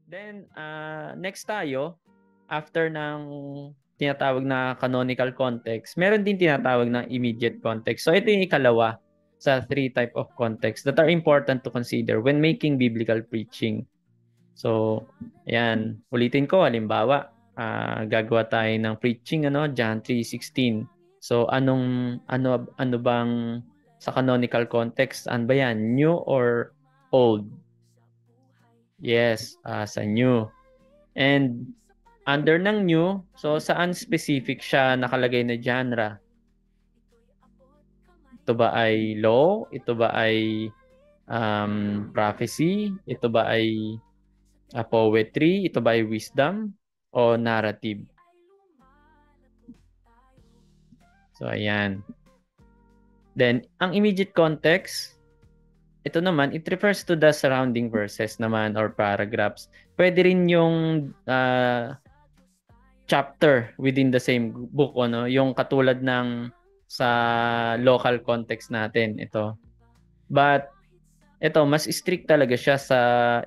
Then, next tayo, after ng tinatawag na canonical context, meron din tinatawag na immediate context. So, ito yung ikalawa sa three type of context that are important to consider when making biblical preaching. So, ayan, ulitin ko, halimbawa, gagawa tayo ng preaching, John 3:16. So, ano bang sa canonical context, ano ba yan? New or old? Yes, sa new. And under ng new, so saan specific siya nakalagay na genre? Ito ba ay law? Ito ba ay prophecy? Ito ba ay poetry? Ito ba ay wisdom? O narrative? So, ayan. Then, ang immediate context, ito naman, it refers to the surrounding verses naman or paragraphs. Pwede rin yung chapter within the same book, yung katulad ng sa local context natin, ito. But, ito, mas strict talaga siya sa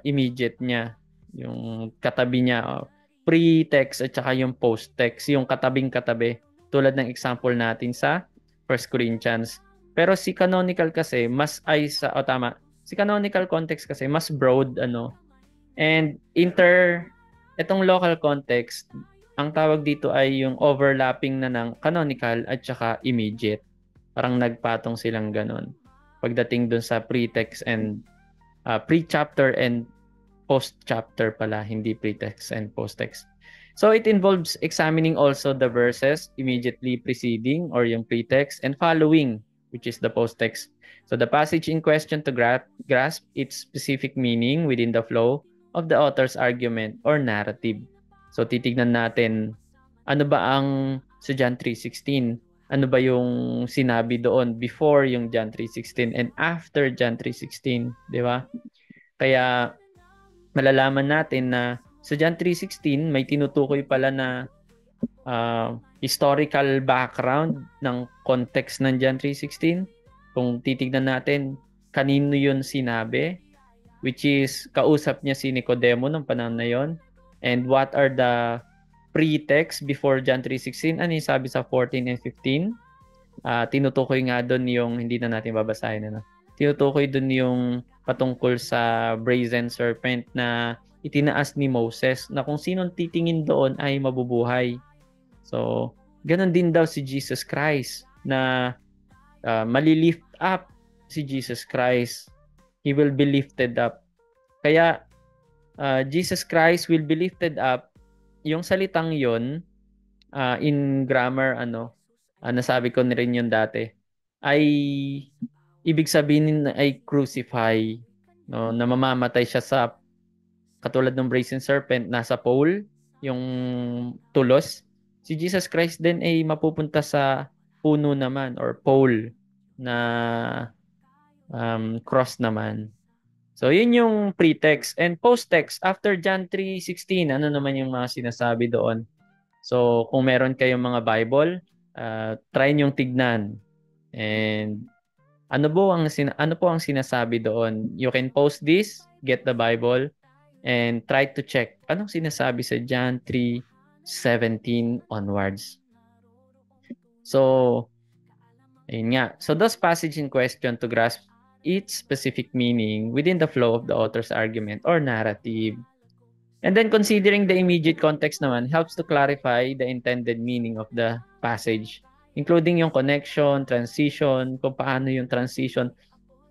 immediate niya. Yung katabi niya, pre-text at saka yung post-text, yung katabing-katabi. Tulad ng example natin sa 1 Corinthians. Pero si canonical kasi, si canonical context kasi, mas broad, and itong local context, ang tawag dito ay yung overlapping na ng canonical at saka immediate. Parang nagpatong silang ganun. Pagdating dun sa pre-text and pre-chapter and post-chapter pala, hindi pre-text and post-text. So it involves examining also the verses immediately preceding or yung pre-text and following, which is the post-text. So the passage in question to grasp its specific meaning within the flow of the author's argument or narrative. So titignan natin, ano ba ang sa John 3:16? Ano ba yung sinabi doon before yung John 3:16 and after John 3:16, di ba? Kaya malalaman natin na sa John 3:16 may tinutukoy pala na historical background ng context ng John 3:16. Kung titignan natin, kanino yun sinabi, which is kausap niya si Nicodemo ng panahon na yon. And what are the pre-text before John 3:16? Ano yung sabi sa 14 and 15? Tinutukoy nga doon yung, hindi na natin babasahin, tinutukoy doon yung patungkol sa brazen serpent na itinaas ni Moses na kung sinong titingin doon ay mabubuhay. So, ganun din daw si Jesus Christ na malilift up si Jesus Christ. He will be lifted up. Kaya, Jesus Christ will be lifted up. Yung salitang yon in grammar, nasabi ko na rin yun dati, ay ibig sabihin ay crucify, no, na mamamatay siya sa katulad ng brazen serpent nasa pole, yung tulos. Si Jesus Christ din ay mapupunta sa puno naman or pole na cross naman. So, yun yung pre-text. And post-text, after John 3:16, ano naman yung mga sinasabi doon? So, kung meron kayong mga Bible, try nyong tignan. And ano po ang sinasabi doon? You can post this, get the Bible, and try to check anong sinasabi sa John 3:17 onwards. So, ayun nga. So, those passage in question to grasp its specific meaning within the flow of the author's argument or narrative. And then considering the immediate context naman helps to clarify the intended meaning of the passage, including yung connection, transition, kung paano yung transition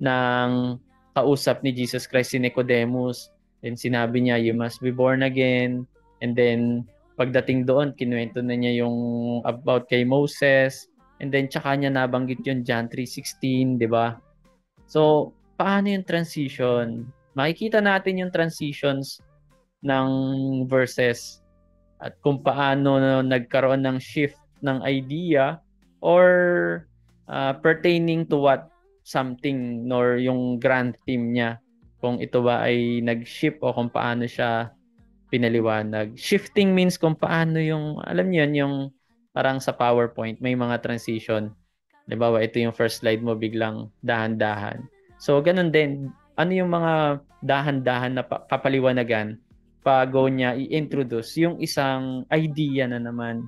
ng kausap ni Jesus Christ si Nicodemus. Then sinabi niya, you must be born again. And then pagdating doon, kinuwento na niya yung about kay Moses. And then tsaka niya nabanggit yung John 3:16, di ba? So, paano yung transition? Makikita natin yung transitions ng verses at kung paano nagkaroon ng shift ng idea or pertaining to what something nor yung grand theme niya, kung ito ba ay nag-shift o kung paano siya pinaliwanag. Shifting means kung paano yung, alam niyo yun, yung parang sa PowerPoint may mga transition. Halimbawa, ito yung first slide mo, biglang dahan-dahan. So, ganun din. Ano yung mga dahan-dahan na kapaliwanagan ipa-go niya, i-introduce yung isang idea na naman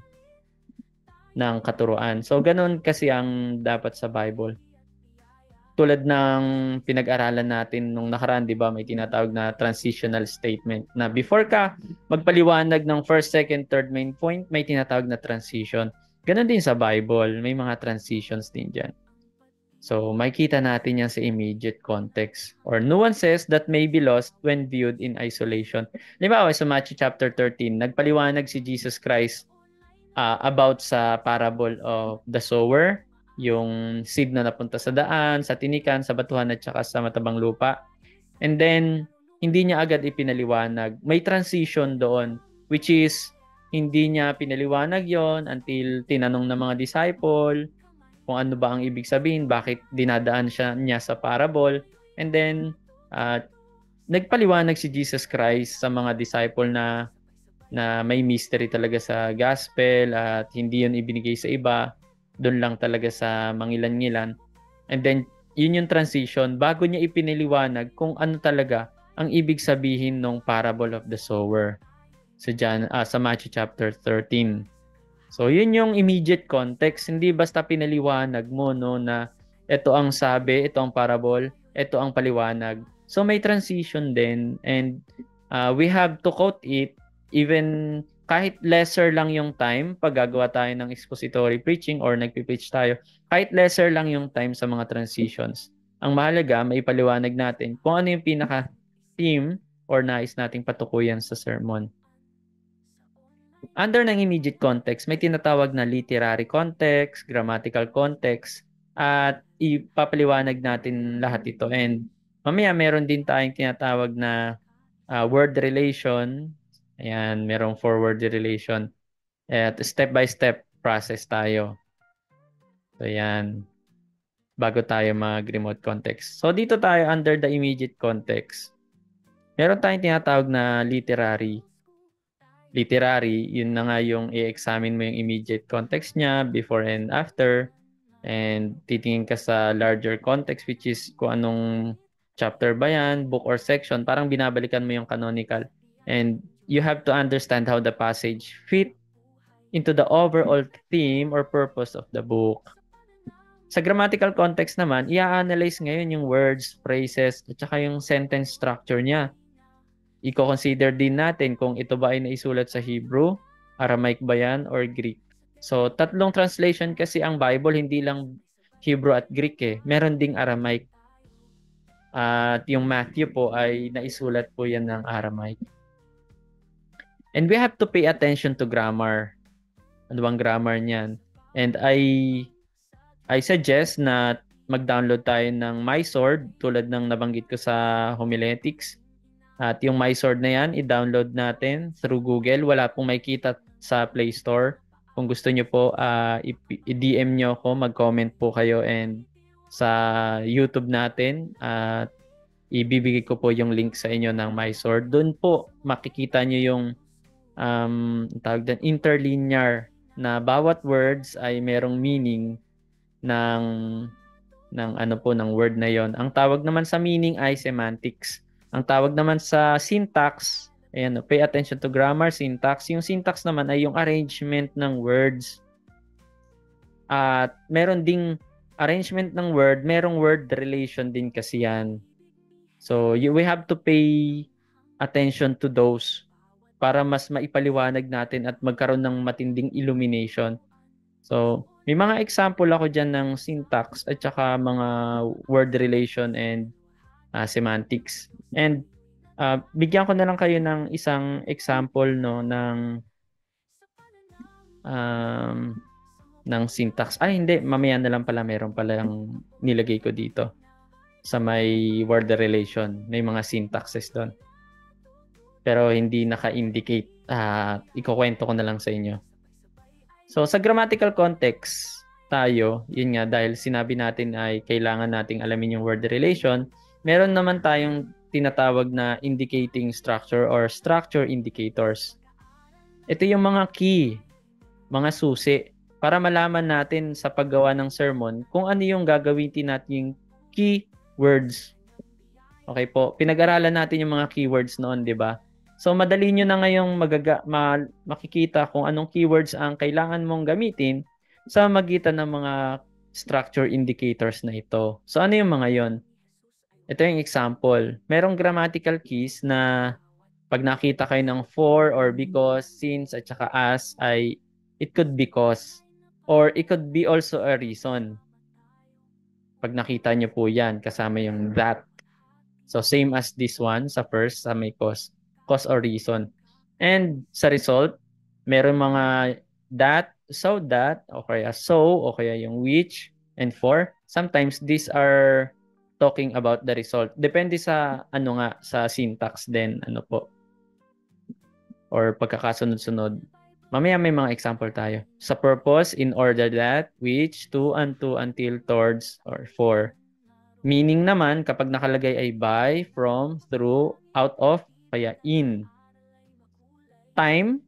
ng katuruan. So, ganun kasi ang dapat sa Bible. Tulad ng pinag-aralan natin nung nakaraan, di ba, may tinatawag na transitional statement na before ka magpaliwanag ng first, second, third main point, may tinatawag na transition. Ganon din sa Bible, may mga transitions din dyan. So, makikita natin yan sa immediate context or nuances that may be lost when viewed in isolation. Halimbawa, sa Matthew chapter 13, nagpaliwanag si Jesus Christ about sa parable of the sower, yung seed na napunta sa daan, sa tinikan, sa batuhan at saka sa matabang lupa. And then, hindi niya agad ipinaliwanag. May transition doon, which is, hindi niya pinaliwanag yon until tinanong ng mga disciple kung ano ba ang ibig sabihin, bakit dinadaan niya sa parable. And then, nagpaliwanag si Jesus Christ sa mga disciple na may mystery talaga sa gospel at hindi yun ibinigay sa iba, doon lang talaga sa mangilan-ngilan. And then, yun yung transition bago niya ipiniliwanag kung ano talaga ang ibig sabihin ng parable of the sower sa Matthew chapter 13. So, yun yung immediate context. Hindi basta pinaliwanag mo no, na ito ang sabi, ito ang parable, ito ang paliwanag. So, may transition din and we have to quote it even kahit lesser lang yung time pag gagawa tayo ng expository preaching or nagpipreach tayo, kahit lesser lang yung time sa mga transitions. Ang mahalaga, maipaliwanag natin kung ano yung pinaka-theme or nais nating patukuyan sa sermon. Under ng immediate context, may tinatawag na literary context, grammatical context, at ipapaliwanag natin lahat ito. And mamaya meron din tayong tinatawag na word relation. Ayan, merong forward relation. At step-by-step process tayo. So, ayan. Bago tayo mag-remote context. So, dito tayo under the immediate context. Meron tayong tinatawag na literary. Literary, yun na nga yung i-examine mo yung immediate context niya, before and after. And titingin ka sa larger context, which is kung anong chapter ba yan, book or section. Parang binabalikan mo yung canonical. And you have to understand how the passage fit into the overall theme or purpose of the book. Sa grammatical context naman, i-analyze ngayon yung words, phrases, at saka yung sentence structure niya. I-consider din natin kung ito ba ay naisulat sa Hebrew, Aramaic ba yan, or Greek. So, tatlong translation kasi ang Bible, hindi lang Hebrew at Greek eh. Meron ding Aramaic. At yung Matthew po ay naisulat po yan ng Aramaic. And we have to pay attention to grammar. Ano bang grammar niyan? And I suggest na mag-download tayo ng MySword tulad ng nabanggit ko sa homiletics. At yung MySword na yan, i-download natin through Google. Wala pong makikita sa Play Store. Kung gusto nyo po, i-DM nyo ako, mag-comment po kayo and sa YouTube natin at ibibigay ko po yung link sa inyo ng MySword. Doon po makikita nyo yung tawag din interlinear na bawat words ay merong meaning ng ano po ng word na yon. Ang tawag naman sa meaning ay semantics. Ang tawag naman sa syntax, ayan, pay attention to grammar, syntax. Yung syntax naman ay yung arrangement ng words. At meron ding arrangement ng word, merong word relation din kasi yan. So we have to pay attention to those para mas maipaliwanag natin at magkaroon ng matinding illumination. So, may mga example ako dyan ng syntax at saka mga word relation and semantics. And bigyan ko na lang kayo ng isang example no ng syntax. Ay, hindi. Mamaya na lang pala. Meron pala yung nilagay ko dito sa may word relation. May mga syntaxes doon. Pero hindi naka-indicate. Ikukwento ko na lang sa inyo. So, sa grammatical context tayo, yun nga, dahil sinabi natin ay kailangan nating alamin yung word relation, meron naman tayong tinatawag na indicating structure or structure indicators. Ito yung mga key, mga susi, para malaman natin sa paggawa ng sermon kung ano yung gagawin natin yung key words. Okay po, pinag-aralan natin yung mga keywords noon, di ba? So madali nyo na ngayong makikita kung anong keywords ang kailangan mong gamitin sa magitan ng mga structure indicators na ito. So ano yung mga yon? Ito yung example. Merong grammatical keys na pag nakita kayo ng for or because, since at saka as ay it could be cause or it could be also a reason. Pag nakita nyo po yan kasama yung that. So same as this one sa first sa may cause or reason. And sa result, meron mga that, o kaya so, o kaya yung which, and for. Sometimes these are talking about the result. Depende sa ano nga, sa syntax din, ano po, or pagkakasunod-sunod. Mamaya may mga example tayo. Sa purpose, in order that, which, to, unto, until, towards, or for. Meaning naman, kapag nakalagay ay by, from, through, out of, kaya in. Time,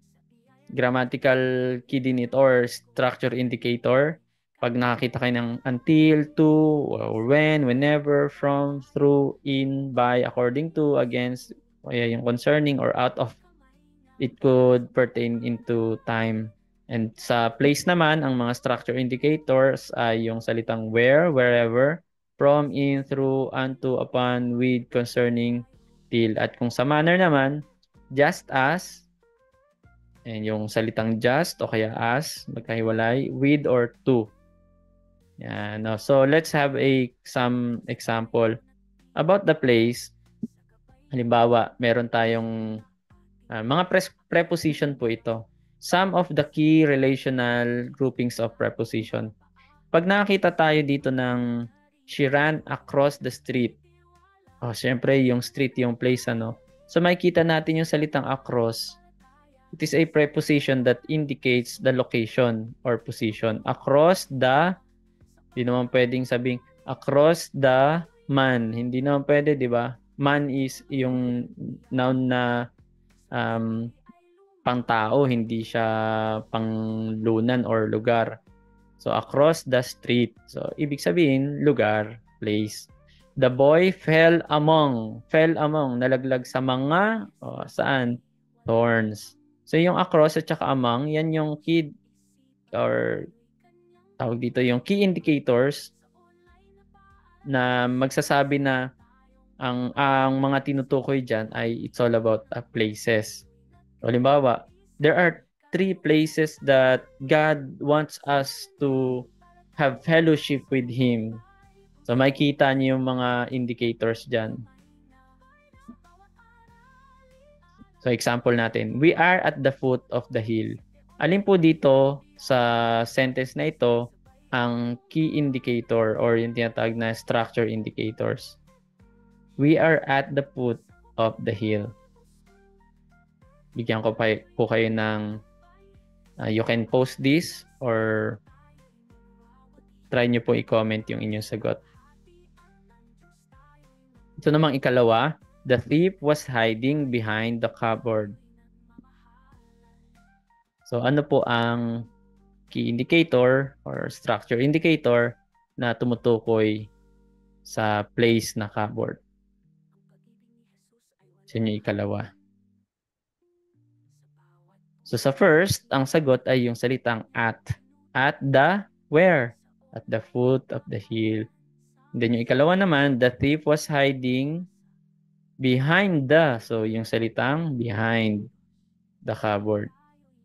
grammatical key din ito or structure indicator. Pag nakakita kayo ng until, to, or when, whenever, from, through, in, by, according to, against, kaya yung concerning or out of, it could pertain into time. And sa place naman, ang mga structure indicators ay yung salitang where, wherever, from, in, through, unto, upon, with, concerning, till. At kung sa manner naman, just as, and yung salitang just o kaya as, magkahiwalay, with or to. Yan. No? So let's have some example about the place. Halimbawa, meron tayong mga preposition po ito. Some of the key relational groupings of preposition. Pag nakakita tayo dito ng she ran across the street. Syempre, yung street, yung place, ano. So, makikita natin yung salitang across. It is a preposition that indicates the location or position. Across the, hindi naman pwedeng sabing across the man. Hindi naman pwede, di ba? Man is yung noun na pang-tao, hindi siya pang-lunan or lugar. So, across the street. So, ibig sabihin, lugar, place. The boy fell among, nalaglag sa mga, saan? Thorns. So, yung across at saka among, yan yung key, or tawag dito, yung key indicators na magsasabi na ang mga tinutukoy dyan ay it's all about places. So, halimbawa, there are 3 places that God wants us to have fellowship with Him. So, makikita niyo yung mga indicators dyan. So, example natin. We are at the foot of the hill. Alin po dito sa sentence na ito ang key indicator or yung tinatawag na structure indicators? We are at the foot of the hill. Bigyan ko po kayo ng you can post this or try nyo po i-comment yung inyong sagot. Ito namang ikalawa, the thief was hiding behind the cupboard. So ano po ang key indicator or structure indicator na tumutukoy sa place na cupboard? So yun yung ikalawa. So sa first, ang sagot ay yung salitang at. At the where? At the foot of the hill. And then yung ikalawa naman, the thief was hiding behind the. So yung salitang behind the cupboard.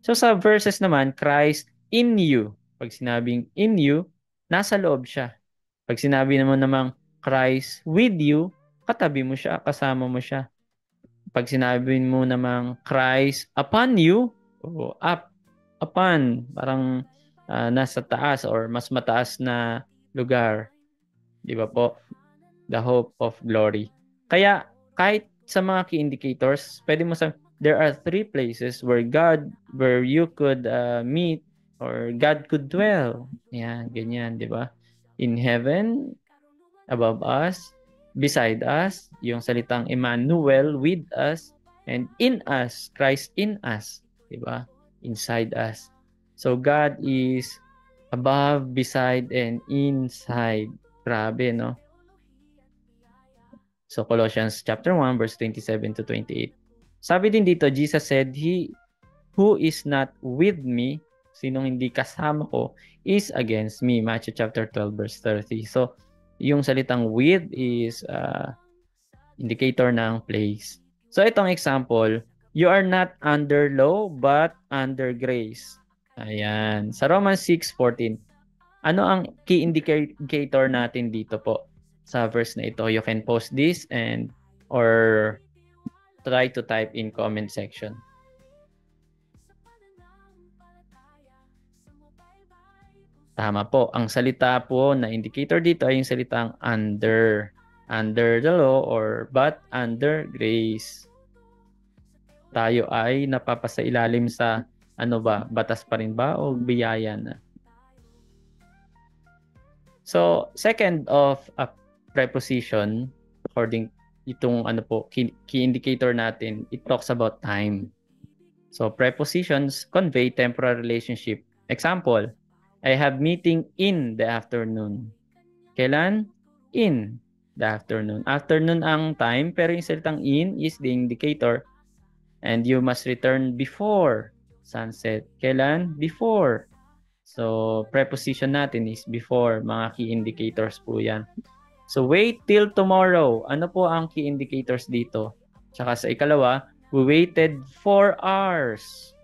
So sa verses naman, Christ in you. Pag sinabing in you, nasa loob siya. Pag sinabi naman namang Christ with you, katabi mo siya, kasama mo siya. Pag sinabi mo namang Christ upon you, up, upon, parang nasa taas or mas mataas na lugar. Di ba po? The hope of glory. Kaya kahit sa mga key indicators, pwede mo there are 3 places where you could meet or God could dwell. Yan, ganyan, di ba? In heaven, above us, beside us, yung salitang Emmanuel with us, and in us, Christ in us, di ba? Inside us. So God is above, beside, and inside. Grabe, no? So Colossians chapter 1 verse 27 to 28. Sabi din dito, Jesus said, "He who is not with me," sinong hindi kasama ko, "is against me." Matthew chapter 12 verse 30. So, yung salitang with is indicator ng place. So, itong example, you are not under law but under grace. Ayan. Sa Romans 6:14, ano ang key indicator natin dito po sa verse na ito? You can post this and or try to type in comment section. Tama po. Ang salita po na indicator dito ay yung salitang under. Under the law or but under grace. Tayo ay napapasailalim sa ano ba? Batas pa rin ba o biyaya na? So, second of a preposition, according itong ano po, key indicator natin, it talks about time. So, prepositions convey temporal relationship. Example, I have meeting in the afternoon. Kailan? In the afternoon. Afternoon ang time, pero yung salitang in is the indicator. And you must return before sunset. Kailan? Before. So, preposition natin is before. Mga key indicators po yan. So, wait till tomorrow. Ano po ang key indicators dito? Tsaka sa ikalawa, we waited 4 hours.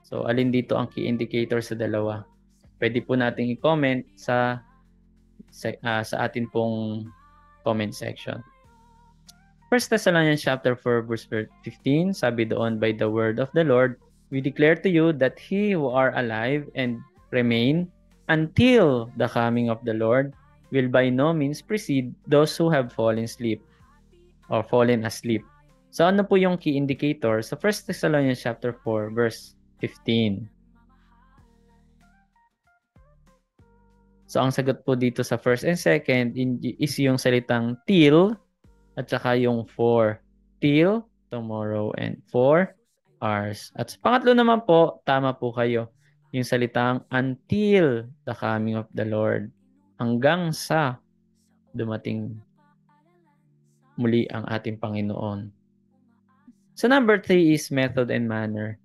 So, alin dito ang key indicators sa dalawa? Pwede po nating i-comment sa atin pong comment section. 1 Thessalonians chapter 4 verse 15, sabi doon, by the word of the Lord, we declare to you that he who are alive and remain until the coming of the Lord will by no means precede those who have fallen asleep. So ano po yung key indicator sa 1 Thessalonians chapter 4 verse 15? So ang sagot po dito sa first and second is yung salitang till at saka yung for. Till tomorrow and 4 hours. At sa pangatlo naman po, tama po kayo. Yung salitang until the coming of the Lord. Hanggang sa dumating muli ang ating Panginoon. So number 3 is method and manner.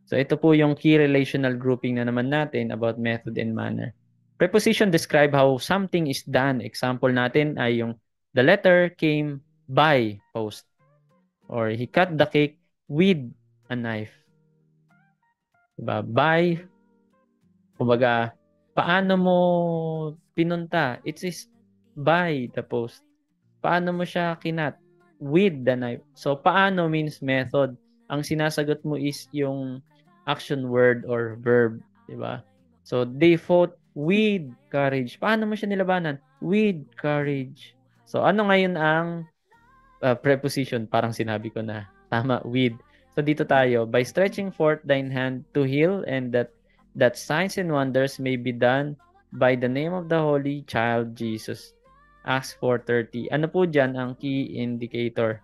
So ito po yung key relational grouping na naman natin about method and manner. Preposition describe how something is done. Example natin ay yung the letter came by post. Or he cut the cake with a knife. Diba? By, kumbaga, paano mo pinunta? It is by the post. Paano mo siya kinat? With the knife. So, paano means method. Ang sinasagot mo is yung action word or verb. Diba? So, they fought with courage. Paano mo siya nilabanan? With courage. So, ano ngayon ang preposition? Parang sinabi ko na. Tama, with. So, dito tayo. By stretching forth thine hand to heal and that signs and wonders may be done by the name of the Holy Child Jesus. Acts 4:30. Ano po dyan ang key indicator?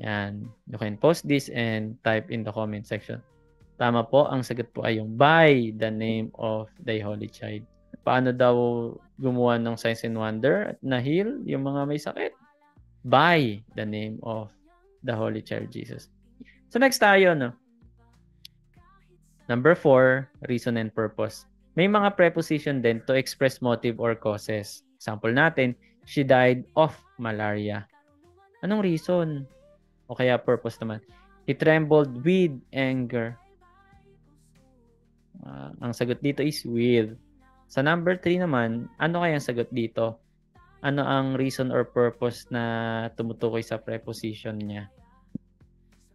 Yan. You can post this and type in the comment section. Tama po, ang sagot po ay yung by the name of the Holy Child. Paano daw gumawa ng signs and wonder at na-heal yung mga may sakit? By the name of the Holy Child Jesus. So next tayo, no? Number 4, reason and purpose. May mga preposition din to express motive or causes. Example natin, she died of malaria. Anong reason? O kaya purpose naman. He trembled with anger. Ang sagot dito is with. Sa number 3 naman, ano kaya ang sagot dito? Ano ang reason or purpose na tumutukoy sa preposition niya?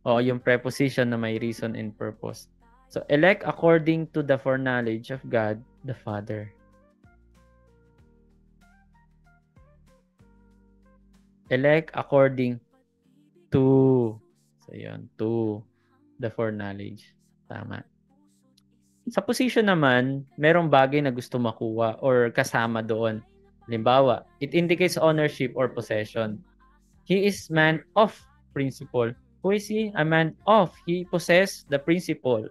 O yung preposition na may reason and purpose. So, elect according to the foreknowledge of God the Father. Elect according to. So, yun. To the foreknowledge. Tama. Sa position naman, merong bagay na gusto makuha or kasama doon. Halimbawa, it indicates ownership or possession. He is man of principle. Who is he? A man of. He possess the principle.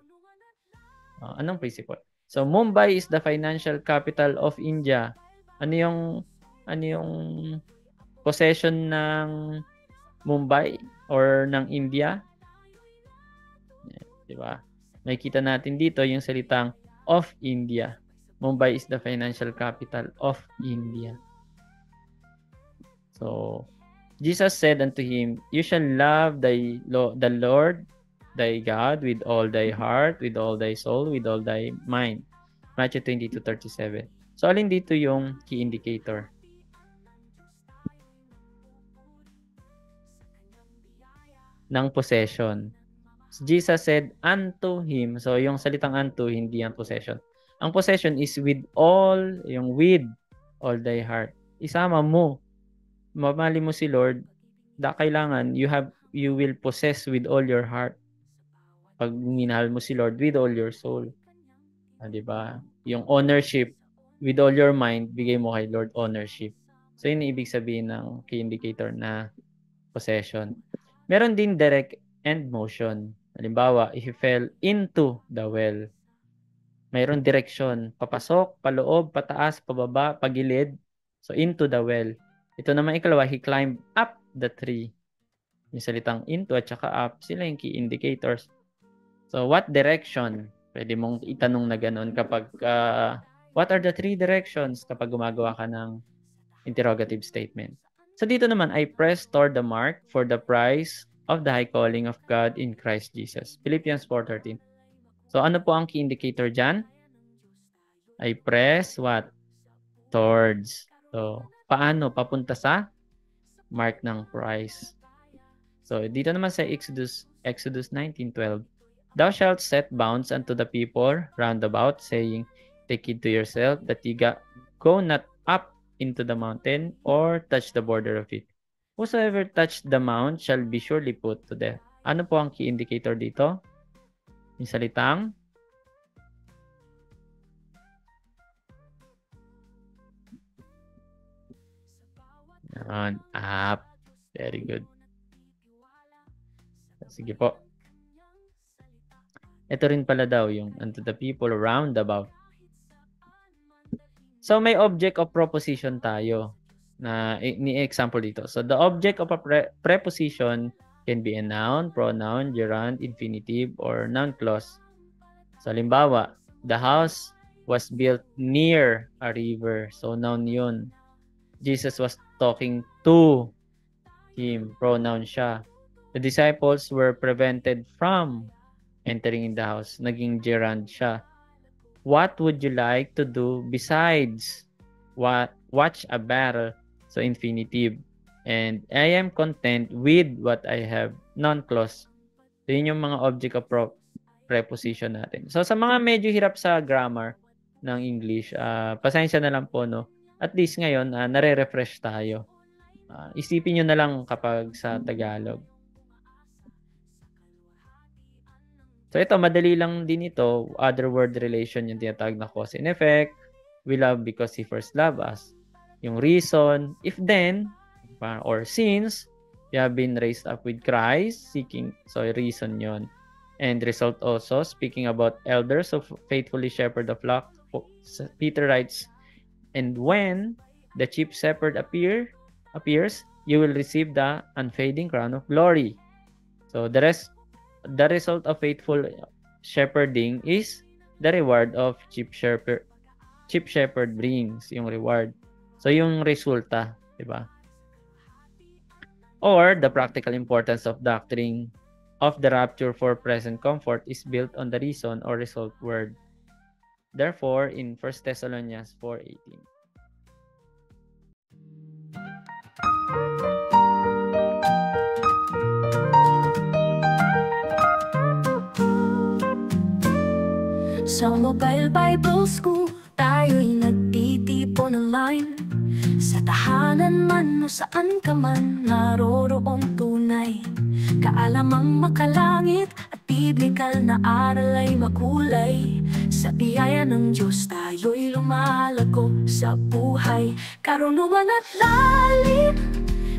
Anong principle? So, Mumbai is the financial capital of India. Ano yung ano yung possession ng Mumbai or ng India? Diba? Makikita natin dito yung salitang of India. Mumbai is the financial capital of India. So, Jesus said unto him, You shall love the Lord thy God with all thy heart, with all thy soul, with all thy mind. Matthew 22:37. So, alin dito yung key indicator? Ng possession. Jesus said unto him. So, yung salitang unto, hindi ang possession. Ang possession is with all all thy heart. Isama mo. Mamali mo si Lord, kailangan you will possess with all your heart. Pag minahal mo si Lord with all your soul. Diba? Yung ownership, with all your mind, bigay mo kay Lord ownership. So, yun ibig sabihin ng key indicator na possession. Meron din direct and motion. Halimbawa, if he fell into the well, mayroon direksyon. Papasok, paloob, pataas, pababa, pagilid. So, into the well. Ito naman ikalawa, he climbed up the tree. Yung salitang into at saka up, sila yung key indicators. So, what direction? Pwede mong itanong na ganun kapag, what are the 3 directions kapag gumagawa ka ng interrogative statement? So, dito naman, I press toward the mark for the prize of the high calling of God in Christ Jesus. Philippians 4:13. So, ano po ang key indicator dyan? I press what? Towards. So, paano? Papunta sa mark ng prize. So, dito naman sa Exodus 19:12. Thou shalt set bounds unto the people round about, saying, Take heed to yourself that ye go not up into the mountain or touch the border of it. Whosoever touch the mount shall be surely put to death. Ano po ang key indicator dito? Yung salitang up. Very good. Sige po. Ito rin pala daw yung unto the people round about. So may object of proposition tayo na ni-example dito. So the object of a preposition can be a noun, pronoun, gerund, infinitive, or noun clause. So halimbawa, the house was built near a river. So noun yun. Jesus was talking to him. Pronoun siya. The disciples were prevented from entering in the house. Naging gerund siya. What would you like to do besides watch a battle? So infinitive. And I am content with what I have. Non-clause. So yun yung mga object of preposition natin. So sa mga medyo hirap sa grammar ng English, pasensya na lang po, no? At least ngayon, nare-refresh tayo. Isipin nyo na lang kapag sa Tagalog. So ito, madali lang din ito. Other word relation yung tinatawag na cause and effect. We love because He first loved us. Yung reason, if then, or since, you have been raised up with Christ, seeking, so reason yon. And result also, speaking about elders of faithfully shepherd the flock, Peter writes, and when the chief shepherd appears, you will receive the unfading crown of glory. So the result of faithful shepherding is the reward of chief shepherd brings yung reward. So yung resulta, di ba? Or the practical importance of doctrine of the rapture for present comfort is built on the reason or result word. Therefore, in 1 Thessalonians 4:18. Sa Mobile Bible School, tayo'y nagtitipon online. Sa tahanan man o saan ka man, naroroong tunay. Kaalamang makalangit at biblikal na aral ay makulay. Sa biyaya ng Diyos tayo'y lumalago sa buhay. Karunungan at lalim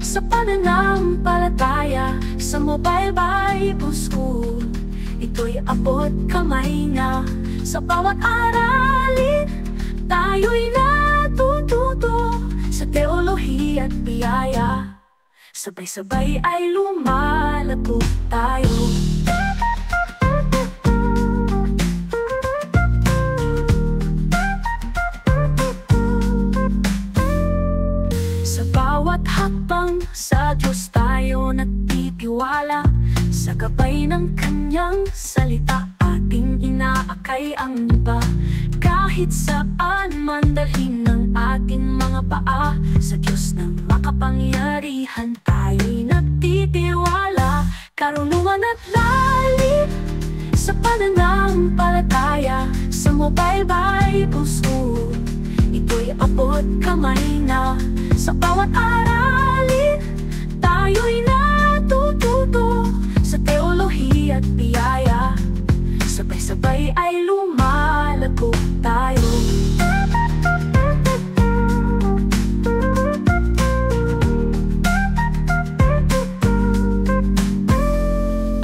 sa pananampalataya. Sa Mobile Bible School, ito'y abot kamay na. Sa bawat aralin, tayo'y natututo sa teolohiya teknolohiya at biyaya, sabay-sabay ay lumalago tayo. Sa bawat hakbang, sa Diyos tayo nagtitiwala. Sa gabay ng Kanyang salita, ating inaakay ang iba. Kahit saan man dalhin ng ating mga paa, sa Diyos na makapangyarihan tayo'y nagtitiwala. Karunungan at lalim sa pananampalataya, sa Mobile Bible School ito'y abot kamay na. Sa bawat aralin, tayo'y natututo. Sa teolohiya at biyaya, sabay-sabay ay lumalago tayo.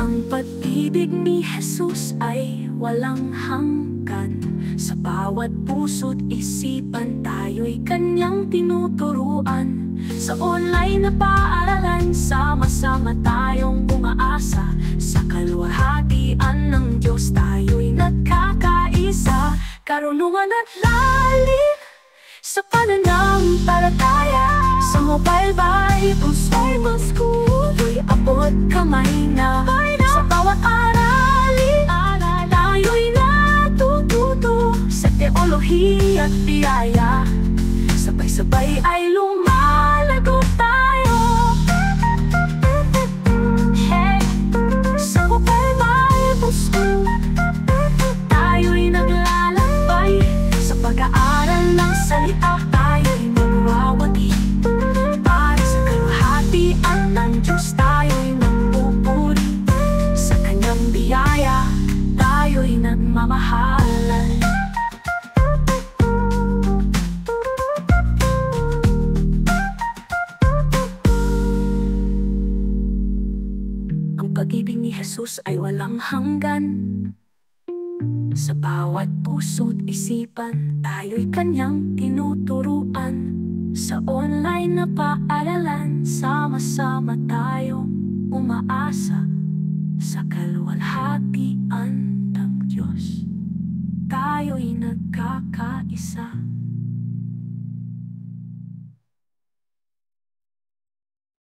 Ang pag-ibig ni Jesus ay walang hanggan. Sa bawat puso't isipan, tayo'y Kanyang tinuturuan. Sa online na paaralan, sama-sama tayong umaasa. Sa kaluwalhatian ng Diyos, tayo'y nagkakaisa. Karunungan at lalim sa pananampalataya, sa Mobile Bible School ito'y abot kamay na. Sa bawat aralin, tayo'y natututo. Sa teolohiya at biyaya, sabay-sabay ay lumalago tayo. Hey, sa Mobile Bible School tayo'y naglalakbay. Sa pag-aaral ng salita, tayo'y magwawagi. Para sa kaluwalhatian ng Diyos, tayo'y nagpupuri. Sa Kanyang biyaya, tayo'y nagmamahalan. Ang pag-ibig ni Jesus ay walang hanggan. Sa bawat puso't isipan, tayo'y Kanyang tinuturuan. Sa online na paaralan, sama-sama tayong umaasa. Sa kaluwalhatian ng Diyos, tayo'y nagkakaisa.